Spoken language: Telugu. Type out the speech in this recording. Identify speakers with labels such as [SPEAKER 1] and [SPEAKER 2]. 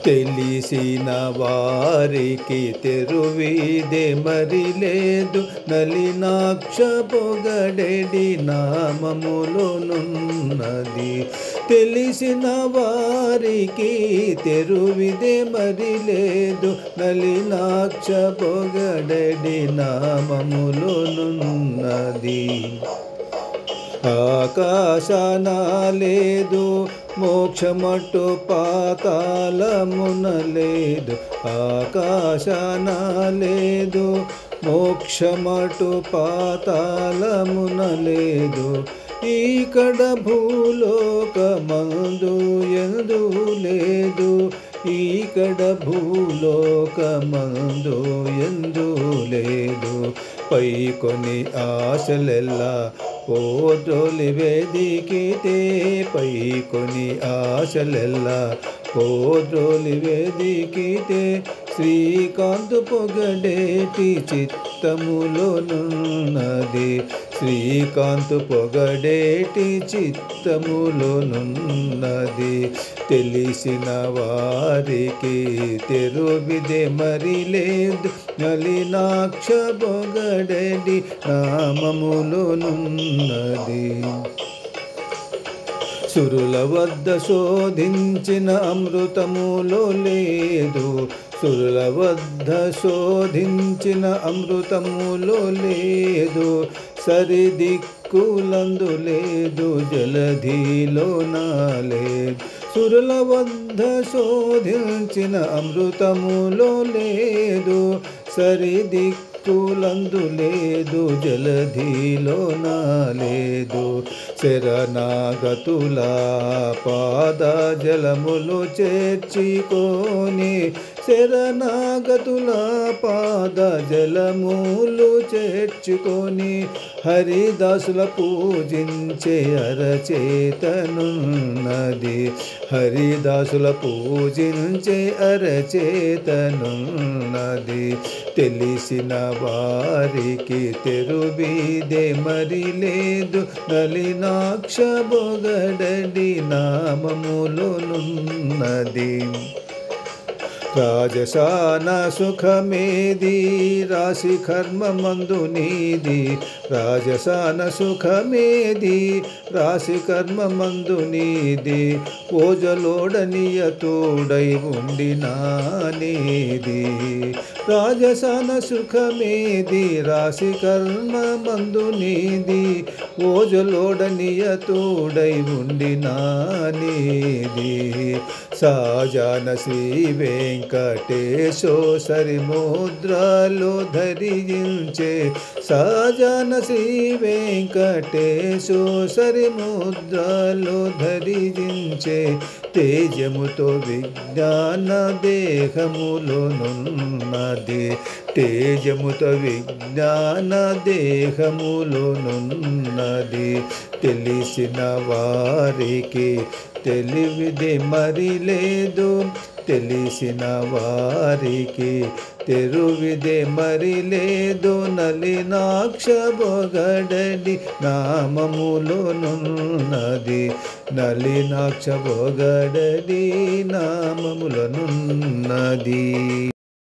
[SPEAKER 1] తెలిసిన వారికి తెరువీదే మరి లేదు, నలినాక్ష పొగడెడి నామములోనున్నది. తెలిసిన వారికి తెరువిదే మరి లేదు, నలినాక్ష పొగడెడి నామములోనున్నది. ఆకాశాన లేదు, మోక్షమటు పాతాళమున లేదు. ఆకాశాన లేదు, మోక్షమటు పాతాళమున లేదు. ఈకడ భూలోకమందు ఎందు లేదు, ఈకడ భూలోకమందు ఎందు లేదు. పై కొన్ని ఆశలెల్లా పోద్రోలి వేదికితే, పై కొన్ని ఆశలెల్లా పోద్రోలి వేదికితే. శ్రీకాంతు పొగడేటి చిత్తములోనున్నది, శ్రీకాంతు పొగడేటి చిత్తములోనున్నది. తెలిసిన వారికి తెరువిదే మరి లేదు, నలినాక్ష పొగడెడి నామములోనున్నది. సురుల వద్ద శోధించిన అమృతములో లేదు, సురుల వద్ద శోధించిన అమృతములో లేదు. సరిదిక్కులందు లేదు, జలధిలోన లేదు. సురుల వద్ద శోధించిన అమృతములో లేదు, సరిదిక్కులందు లేదు, జలధిలోన లేదు. శరణాగతుల పాద జలములు చేర్చుకొని, శరణాగతుల పాద జలములు చేర్చుకొని. హరిదాసుల పూజించే అరచేతనున్నది, హరిదాసుల పూజించే అరచేతనున్నది. తెలిసిన వారికి తెరువిదే మరి లేదు, నలినాక్ష పొగడెడి నామములోనున్నది. రాజసాన సుఖమేది, రాశి కర్మమందు నీది. రాజసాన సుఖమేది, రాశి కర్మమందు నీది. ఓజలోడనియ తోడై ఉండినా నీది. రాజసాన సుఖమేది, రాశి కర్మమందు నీది. ఓజలోడనియ తోడై ఉండినా నీది. సాజాన శ్రీ వెంకటేశో సరిముద్రలో ధరించే, సాజాన శ్రీ వెంకటేశో సరిముద్రలో ధరించే. తేజముతో విజ్ఞాన దేహములోనున్నది, తేజముతో విజ్ఞాన దేహములోనున్నది. తెలిసిన వారికి తెలివిదే మరి లేదు, తెలిసిన వారికి తెరువిదే మరి లేదు. నలినాక్ష పొగడెడి నామములోనున్నది, నలినాక్ష పొగడెడి నామములోనున్నది.